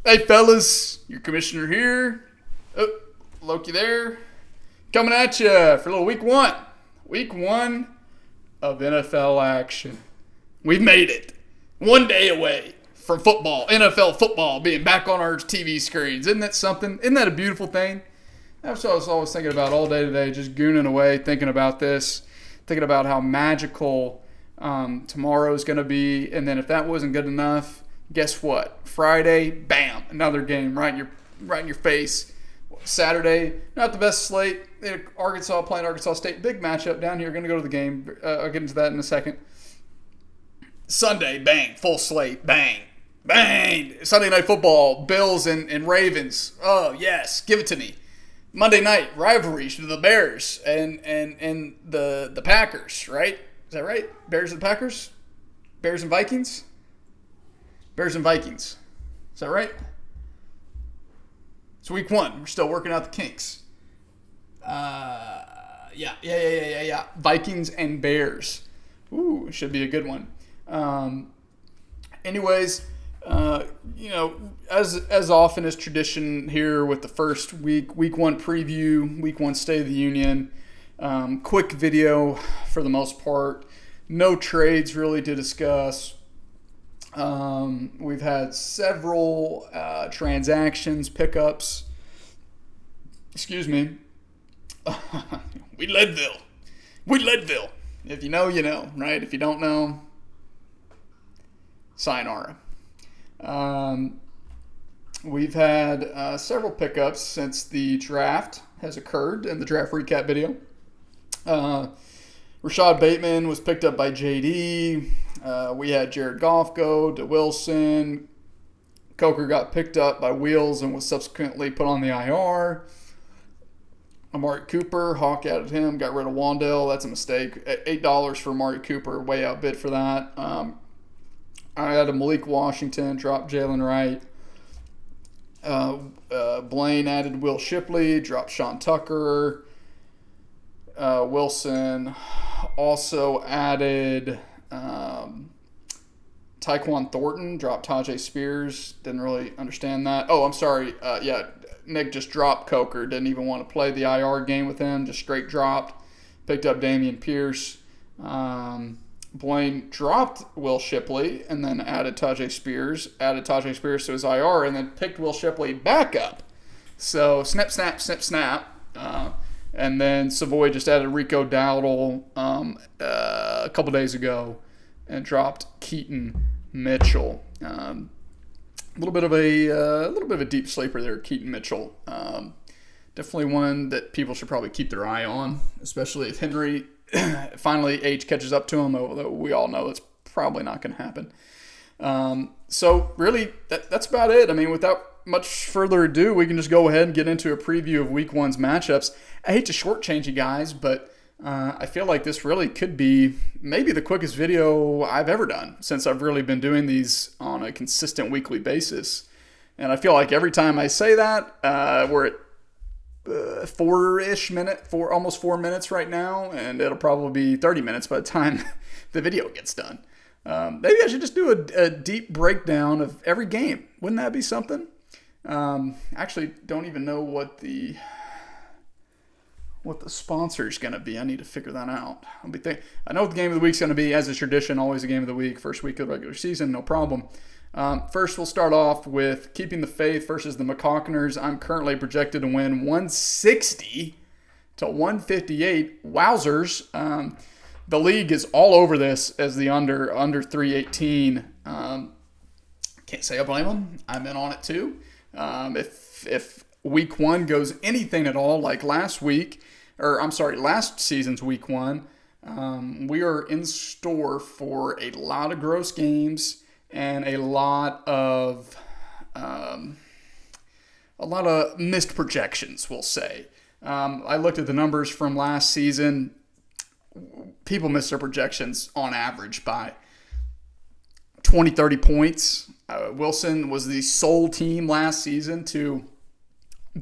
Hey, fellas, your commissioner here. Oh, Loki there. Coming at you for a little week one. Week one of NFL action. We've made it. One day away from football, NFL football being back on our TV screens. Isn't that something? Isn't that a beautiful thing? That's what I was always thinking about all day today, just gooning away, thinking about this, thinking about how magical tomorrow's going to be. And then if that wasn't good enough, guess what? Friday, bam, another game right in your face. Saturday, not the best slate. Arkansas playing Arkansas State, big matchup down here. Going to go to the game. I'll get into that in a second. Sunday, bang, full slate, bang, bang. Sunday night football, Bills and Ravens. Oh yes, give it to me. Monday night rivalries to the Bears and the Packers. Right? Is that right? Bears and Packers. Bears and Vikings. Bears and Vikings. Is that right? It's week one. We're still working out the kinks. Yeah. Vikings and Bears. Ooh, should be a good one. Anyways, as often as tradition here with the first week one preview, week one State of the Union, quick video for the most part. No trades really to discuss. We've had several transactions, pickups. Excuse me. We Leadville. If you know, you know, right? If you don't know, sayonara. We've had several pickups since the draft has occurred in the draft recap video. Rashad Bateman was picked up by JD. We had Jared Goff go to Wilson. Coker got picked up by Wheels and was subsequently put on the IR. Amari Cooper, Hawk added him, got rid of Wandale. That's a mistake. $8 for Amari Cooper, way outbid for that. I added Malik Washington, dropped Jalen Wright. Blaine added Will Shipley, dropped Sean Tucker. Wilson also added Tyquan Thornton, dropped Tajay Spears. Didn't really understand that. Oh, I'm sorry. Nick just dropped Coker. Didn't even want to play the IR game with him. Just straight dropped. Picked up Dameon Pierce. Blaine dropped Will Shipley and then added Tajay Spears. Added Tajay Spears to his IR and then picked Will Shipley back up. So snip, snap, snip, snap. And then Savoy just added Rico Dowdle a couple days ago and dropped Keaton Mitchell. A little bit of a deep sleeper there, Keaton Mitchell. Definitely one that people should probably keep their eye on, especially if Henry finally age catches up to him. Although we all know it's probably not going to happen. So really, that's about it. I mean, without much further ado, we can just go ahead and get into a preview of Week 1's matchups. I hate to shortchange you guys, but I feel like this really could be maybe the quickest video I've ever done since I've really been doing these on a consistent weekly basis. And I feel like every time I say that, we're at almost 4 minutes right now, and it'll probably be 30 minutes by the time the video gets done. Maybe I should just do a deep breakdown of every game. Wouldn't that be something? Actually, don't even know what the sponsor is going to be. I need to figure that out. I know what the game of the week is going to be, as is tradition, always a game of the week, first week of the regular season, no problem. First, we'll start off with Keeping the Faith versus the McCockners. I'm currently projected to win 160 to 158. Wowzers. The league is all over this as the under 318. Can't say I blame them. I'm in on it too. If week one goes anything at all like last season's week one, we are in store for a lot of gross games and a lot of missed projections, we'll say. I looked at the numbers from last season. People miss their projections on average by 20, 30 points. Wilson was the sole team last season to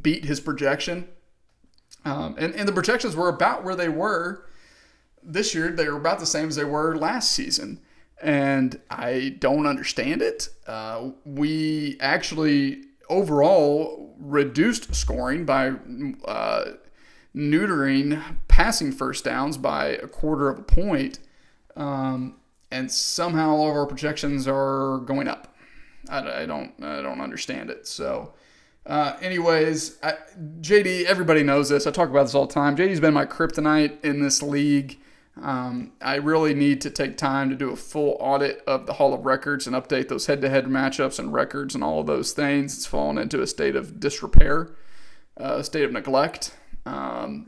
beat his projection. And the projections were about where they were this year. They were about the same as they were last season. And I don't understand it. We actually overall reduced scoring by neutering passing first downs by a quarter of a point. And somehow all of our projections are going up. I don't understand it. So, anyways, JD, everybody knows this. I talk about this all the time. JD's been my kryptonite in this league. I really need to take time to do a full audit of the Hall of Records and update those head-to-head matchups and records and all of those things. It's fallen into a state of disrepair, a state of neglect. But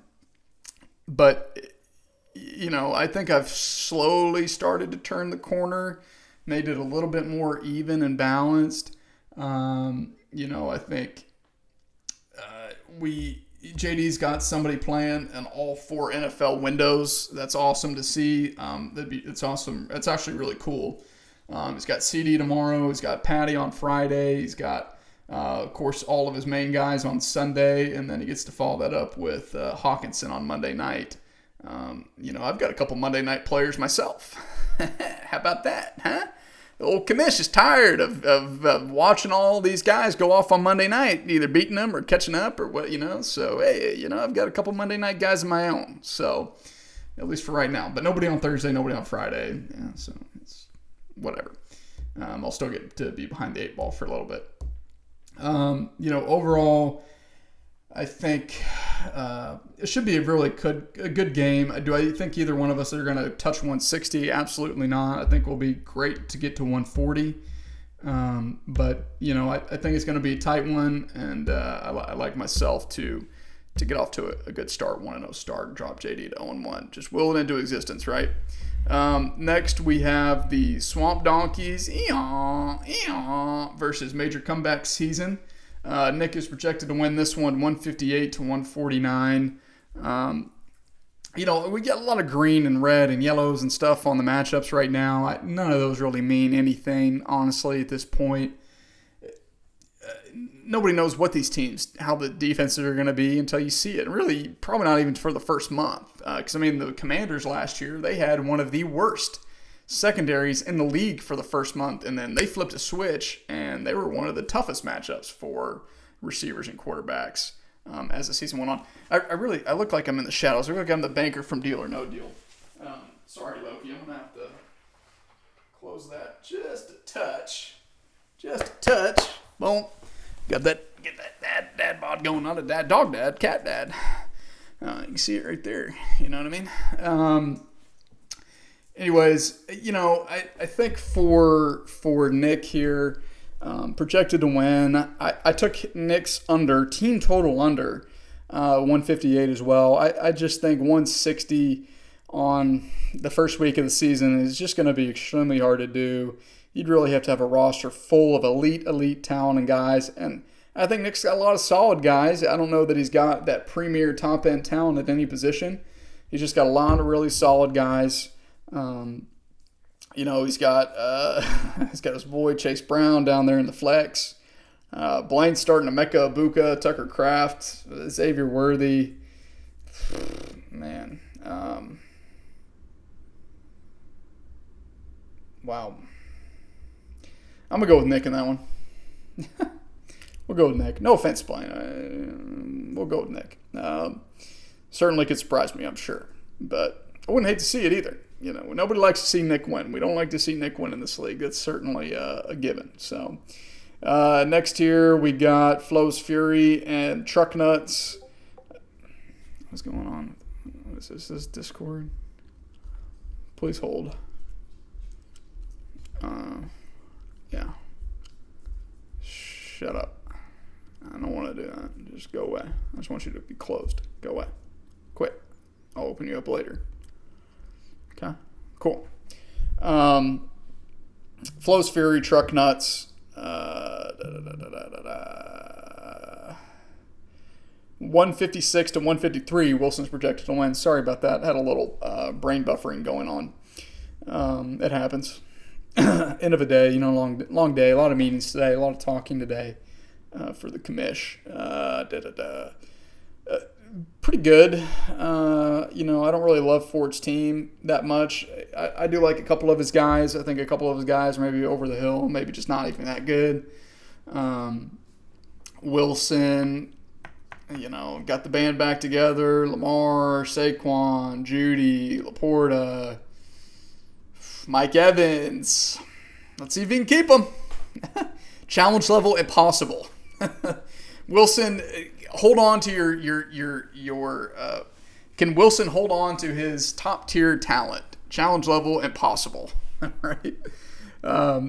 I think I've slowly started to turn the corner, made it a little bit more even and balanced. I think JD's got somebody playing in all 4 NFL windows. That's awesome to see. It's awesome. It's actually really cool. He's got CD tomorrow. He's got Patty on Friday. He's got, of course, all of his main guys on Sunday, and then he gets to follow that up with Hawkinson on Monday night. I've got a couple Monday night players myself. How about that, huh? The old commish is tired of watching all these guys go off on Monday night, either beating them or catching up or what, So, hey, I've got a couple Monday night guys of my own. So, at least for right now. But nobody on Thursday, nobody on Friday. Yeah, so, it's whatever. I'll still get to be behind the 8 ball for a little bit. Overall, I think it should be a really good game. Do I think either one of us are going to touch 160? Absolutely not. I think we'll be great to get to 140. But, I think it's going to be a tight one, and I like myself to get off to a good start, 1-0 start, and drop JD to 0-1. Just will it into existence, right? Next, we have the Swamp Donkeys versus Major Comeback Season. Nick is projected to win this one 158 to 149. We get a lot of green and red and yellows and stuff on the matchups right now. None of those really mean anything, honestly, at this point. Nobody knows what these teams, how the defenses are going to be until you see it. Really, probably not even for the first month. Because, the Commanders last year, they had one of the worst secondaries in the league for the first month, and then they flipped a switch, and they were one of the toughest matchups for receivers and quarterbacks as the season went on. I look like I'm in the shadows. I look like I'm the banker from Deal or No Deal. Sorry, Loki. I'm going to have to close that just a touch. Boom. Get that dad bod going on. Dog dad, cat dad. You can see it right there. You know what I mean? Anyways, I think for Nick here, projected to win, I took Nick's team total under 158 as well. I just think 160 on the first week of the season is just going to be extremely hard to do. You'd really have to have a roster full of elite talent and guys, and I think Nick's got a lot of solid guys. I don't know that he's got that premier top-end talent at any position. He's just got a lot of really solid guys. He's got his boy Chase Brown down there in the flex. Blaine's starting to Emeka Ibuka, Tucker Kraft, Xavier Worthy. Man. Wow. I'm going to go with Nick in that one. We'll go with Nick. No offense, Blaine. We'll go with Nick. Certainly could surprise me, I'm sure. But I wouldn't hate to see it either. Nobody likes to see Nick win. We don't like to see Nick win in this league. That's certainly a given. So, next here we got Flo's Fury and Truck Nuts. What's going on? What is this? Is this Discord? Please hold. Yeah. Shut up. I don't want to do that. Just go away. I just want you to be closed. Go away. Quit. I'll open you up later. Okay. Cool. Flo's Fury, Truck Nuts. 156 to 153. Wilson's projected to win. Sorry about that. Had a little brain buffering going on. It happens. End of a day, long day, a lot of meetings today, a lot of talking today for the commish. Pretty good. I don't really love Ford's team that much. I do like a couple of his guys. I think a couple of his guys are maybe over the hill, maybe just not even that good. Wilson, got the band back together. Lamar, Saquon, Judy, Laporta, Mike Evans. Let's see if he can keep them. Challenge level impossible. Wilson, hold on to your can Wilson hold on to his top tier talent? Challenge level impossible. Right.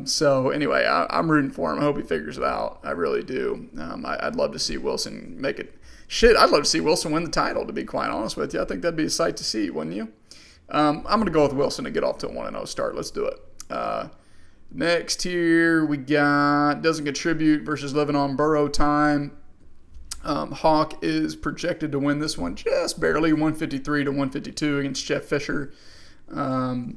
So anyway, I'm rooting for him. I hope he figures it out. I really do. I'd love to see Wilson make it. Shit, I'd love to see Wilson win the title, to be quite honest with you. I think that'd be a sight to see, wouldn't you? I'm going to go with Wilson to get off to a 1-0 start. Let's do it. Next here we got doesn't contribute versus living on Burrow time. Hawk is projected to win this one just barely, 153 to 152 against Jeff Fisher. I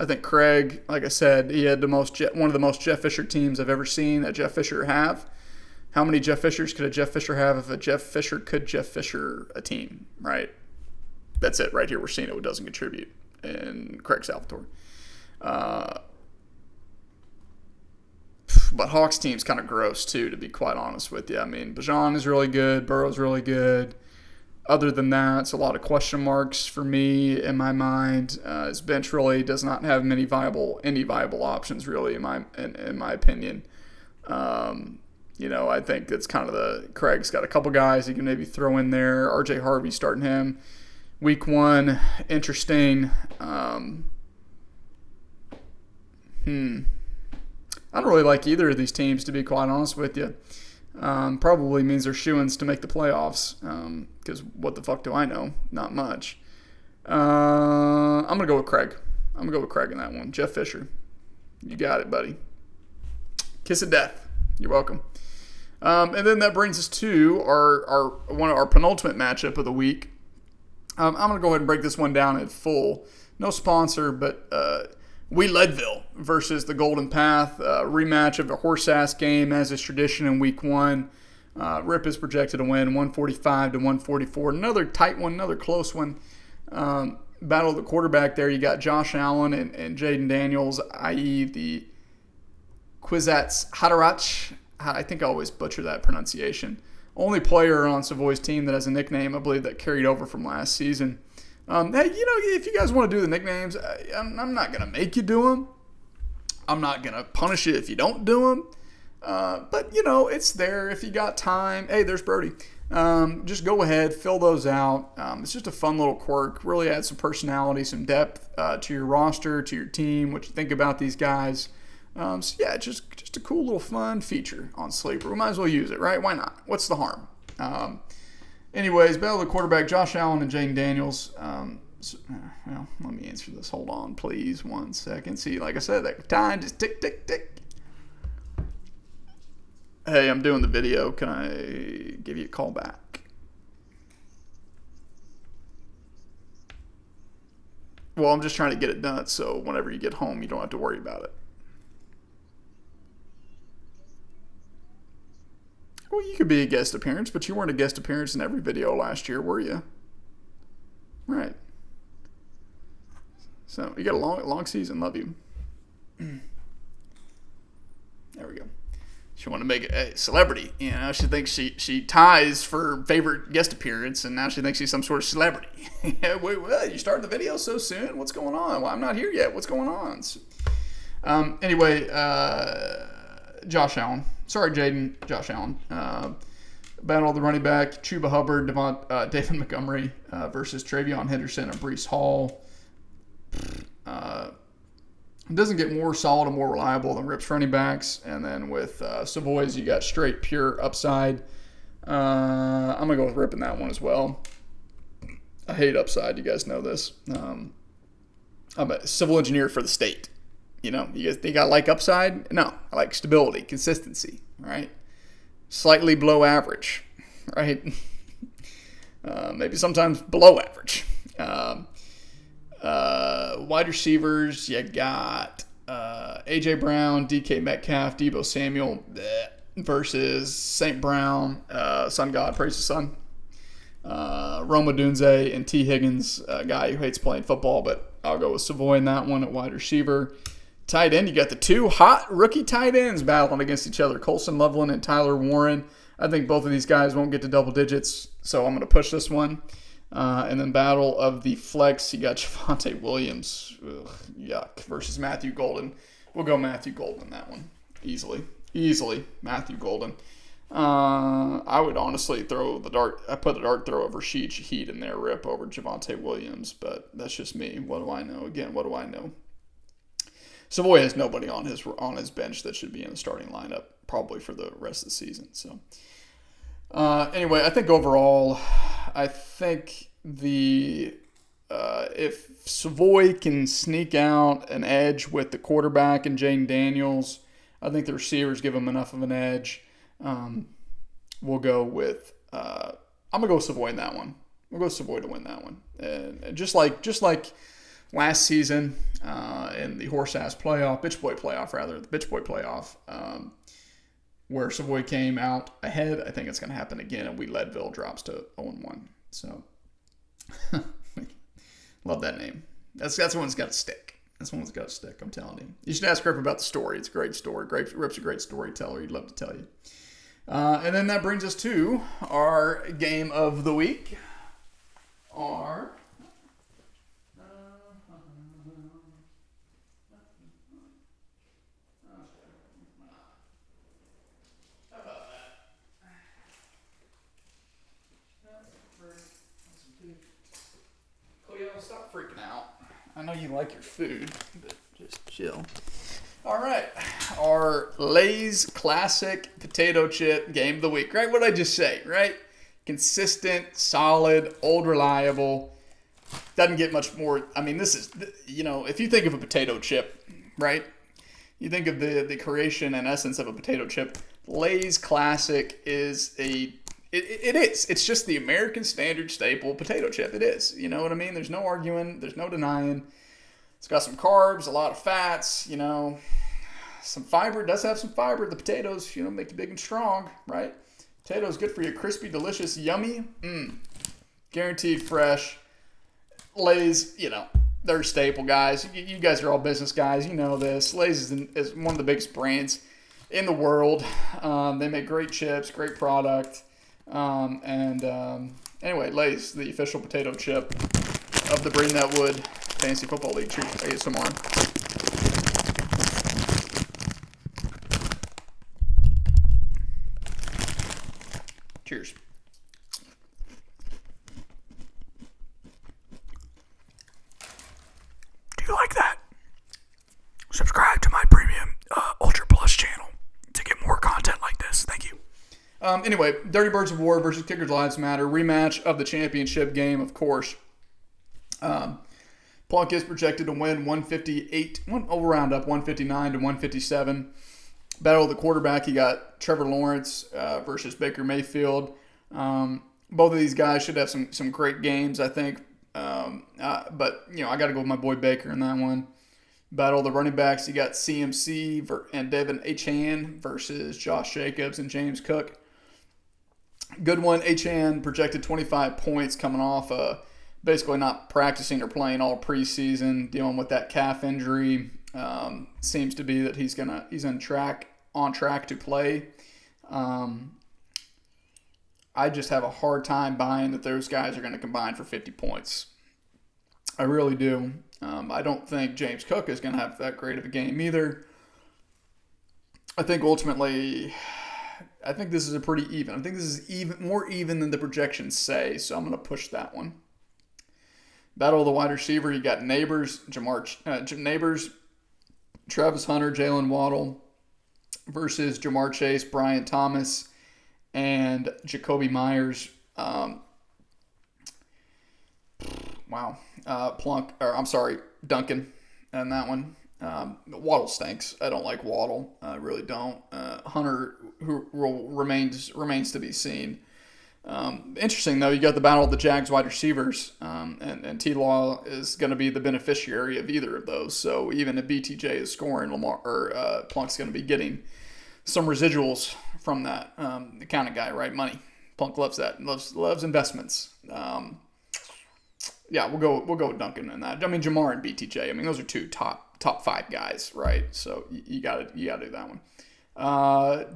think Craig, like I said, he had one of the most Jeff Fisher teams I've ever seen that Jeff Fisher have. How many Jeff Fishers could a Jeff Fisher have if a Jeff Fisher could Jeff Fisher a team, right? That's it right here. We're seeing it doesn't contribute in Craig Salvatore. But Hawks team's kind of gross too, to be quite honest with you. I mean, Bijan is really good. Burrow's really good. Other than that, it's a lot of question marks for me in my mind. His bench really does not have any viable options, really, in my opinion. I think that's kind of Craig's got a couple guys he can maybe throw in there. RJ Harvey starting him. Week 1, interesting. I don't really like either of these teams, to be quite honest with you. Probably means they're shoo-ins to make the playoffs, because what the fuck do I know? Not much. I'm going to go with Craig. I'm going to go with Craig in that one. Jeff Fisher. You got it, buddy. Kiss of death. You're welcome. And then that brings us to our penultimate matchup of the week. I'm going to go ahead and break this one down in full. No sponsor, but We Leadville versus the Golden Path. Rematch of a horse-ass game as is tradition in week 1. Rip is projected to win 145 to 144. Another tight one, another close one. Battle of the quarterback there. You got Josh Allen and Jaden Daniels, i.e. the Kwisatz Haderach. I think I always butcher that pronunciation. Only player on Savoy's team that has a nickname, I believe, that carried over from last season. Hey, if you guys want to do the nicknames, I'm not going to make you do them. I'm not going to punish you if you don't do them. But, it's there if you got time. Hey, there's Brody. Just go ahead, fill those out. It's just a fun little quirk. Really add some personality, some depth to your roster, to your team, what you think about these guys. Just a cool little fun feature on Sleeper. We might as well use it, right? Why not? What's the harm? Anyways, battle of the quarterback, Josh Allen and Jaden Daniels. Let me answer this. Hold on, please. 1 second. See, like I said, that time just tick, tick, tick. Hey, I'm doing the video. Can I give you a call back? Well, I'm just trying to get it done so whenever you get home, you don't have to worry about it. Well, you could be a guest appearance, but you weren't a guest appearance in every video last year, were you? Right. So, you got a long season. Love you. There we go. She wanted to make it a celebrity. She thinks she ties for favorite guest appearance, and now she thinks she's some sort of celebrity. Wait, what? You started the video so soon? What's going on? Well, I'm not here yet. What's going on? Anyway, Josh Allen. Sorry, Jaden. Josh Allen. Battle of the running back, Chuba Hubbard, David Montgomery versus Travion Henderson and Breece Hall. It doesn't get more solid and more reliable than Rip's running backs. And then with Savoy's, you got straight, pure upside. I'm going to go with Rip in that one as well. I hate upside. You guys know this. I'm a civil engineer for the state. You guys think I like upside? No, I like stability, consistency, right? Slightly below average, right? Maybe sometimes below average. Wide receivers, you got A.J. Brown, D.K. Metcalf, Deebo Samuel versus St. Brown, Sun God, praise the sun. Roma Dunze and T. Higgins, a guy who hates playing football, but I'll go with Savoy in that one at wide receiver. Tight end, you got the two hot rookie tight ends battling against each other, Colson Loveland and Tyler Warren. I think both of these guys won't get to double digits, so I'm going to push this one. And then battle of the flex, you got Javonte Williams, yuck, versus Matthew Golden. We'll go Matthew Golden in that one, easily Matthew Golden. I would honestly throw the dart. I put the dart throw over Sheet Heat in there, rip over Javonte Williams, but that's just me. What do I know? Again, what do I know? Savoy has nobody on his bench that should be in the starting lineup probably for the rest of the season. So anyway, I think overall, if Savoy can sneak out an edge with the quarterback and Jane Daniels, I think the receivers give him enough of an edge. We'll go with I'm gonna go Savoy in that one. We'll go Savoy to win that one, and just like last season in the Bitch Boy playoff, where Savoy came out ahead. I think it's gonna happen again, and Leadville drops to 0-1. So love that name. That's one's got to stick. That's one's got to stick. I'm telling you. You should ask Rip about the story. It's a great story. Rip's a great storyteller. He'd love to tell you. And then that brings us to our game of the week. Stop freaking out. I know you like your food, but just chill. All right, our Lay's Classic Potato Chip Game of the Week, right? What did I just say, right? Consistent, solid, old, reliable. Doesn't get much more. I mean, this is, if you think of a potato chip, right? You think of the creation and essence of a potato chip. Lay's Classic is It is. It's just the American standard staple potato chip. It is. You know what I mean? There's no arguing. There's no denying. It's got some carbs, a lot of fats, some fiber. It does have some fiber. The potatoes, make you big and strong, right? Potatoes, good for you. Crispy, delicious, yummy. Guaranteed fresh. Lay's, they're staple guys. You guys are all business guys. You know this. Lay's is one of the biggest brands in the world. They make great chips, great product. Anyway, Lay's, the official potato chip of the Bring That Wood Fantasy Football League. Cheers, ASMR. Cheers. Do you like that? Subscribe to my premium Ultra Plus channel to get more content like this. Thank you. Anyway, Dirty Birds of War versus Kickers Lives Matter. Rematch of the championship game, of course. Plunk is projected to win 158. We'll round up 159 to 157. Battle of the quarterback, you got Trevor Lawrence versus Baker Mayfield. Both of these guys should have some great games, I think. But, I got to go with my boy Baker in that one. Battle of the running backs, you got CMC and Devin Achane versus Josh Jacobs and James Cook. Good one. Achane projected 25 points coming off basically not practicing or playing all preseason, dealing with that calf injury. Seems to be that he's on track to play. I just have a hard time buying that those guys are going to combine for 50 points. I really do. I don't think James Cook is going to have that great of a game either. I think ultimately, this is a pretty even. I think this is more even than the projections say, so I'm going to push that one. Battle of the wide receiver, you got Neighbors, Neighbors, Travis Hunter, Jalen Waddle versus Jamar Chase, Brian Thomas, and Jacoby Myers. Duncan in that one. Waddle stinks. I don't like Waddle. I really don't. Hunter, who remains to be seen. Interesting, though, you got the battle of the Jags wide receivers, and T-Law is going to be the beneficiary of either of those. So even if BTJ is scoring, Plunk's going to be getting some residuals from that. The kind of guy, right? Money. Plunk loves that. Loves investments. We'll go with Duncan in that. I mean, Jamar and BTJ. I mean, those are two top top 5 guys, right? So you gotta do that one.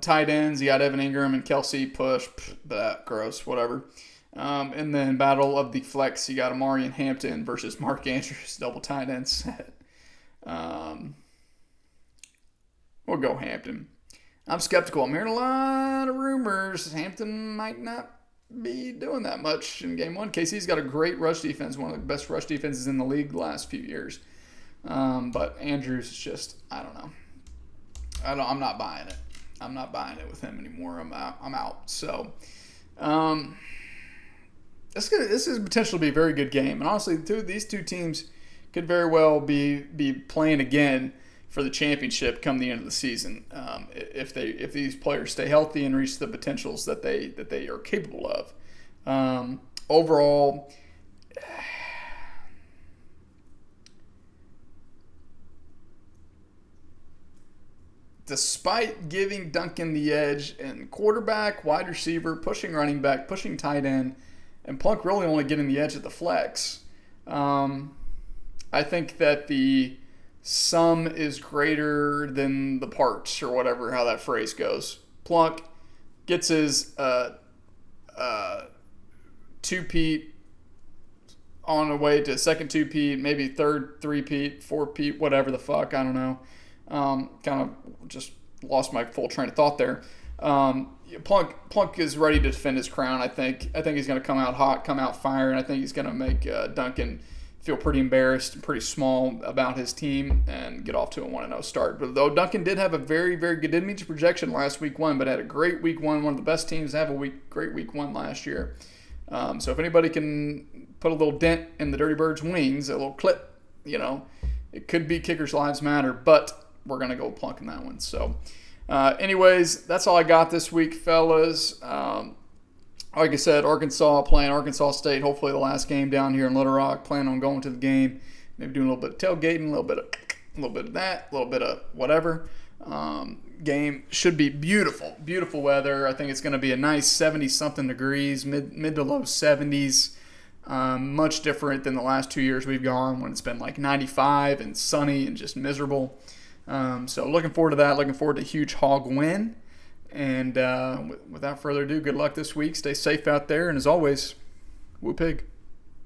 Tight ends, you got Evan Ingram and Kelsey. Push, that gross, whatever. And then battle of the flex, you got Amari and Hampton versus Mark Andrews, double tight end set. We'll go Hampton. I'm skeptical. I'm hearing a lot of rumors. Hampton might not be doing that much in game 1. KC's got a great rush defense, one of the best rush defenses in the league the last few years. But Andrews is just, I don't know. I'm not buying it. I'm not buying it with him anymore. I'm out. So, this is potentially be a very good game. And honestly, these two teams could very well be playing again for the championship come the end of the season, if these players stay healthy and reach the potentials that they are capable of. Overall, despite giving Duncan the edge in quarterback, wide receiver, pushing running back, pushing tight end, and Plunk really only getting the edge at the flex, I think that the sum is greater than the parts, or whatever, how that phrase goes. Plunk gets his two-peat on the way to second two-peat, maybe third three-peat, four-peat, whatever the fuck, I don't know. Kind of just lost my full train of thought there. Plunk is ready to defend his crown, I think. I think he's going to come out hot, come out fire, and I think he's going to make Duncan feel pretty embarrassed and pretty small about his team and get off to a 1-0 start. But though Duncan did have a very, very good, didn't meet your projection last week 1, but had a great week 1, one of the best teams to have a great week 1 last year. So if anybody can put a little dent in the Dirty Birds' wings, a little clip, it could be Kickers Lives Matter, but we're going to go Plunk in that one. So anyways, that's all I got this week, fellas. Like I said, Arkansas playing Arkansas State. Hopefully the last game down here in Little Rock. Plan on going to the game. Maybe doing a little bit of tailgating, a little bit of that, a little bit of whatever. Game should be beautiful. Beautiful weather. I think it's going to be a nice 70-something degrees, mid to low 70s. Much different than the last 2 years we've gone when it's been like 95 and sunny and just miserable. So looking forward to that. Looking forward to a huge Hog win. And without further ado, good luck this week. Stay safe out there. And as always, woo pig.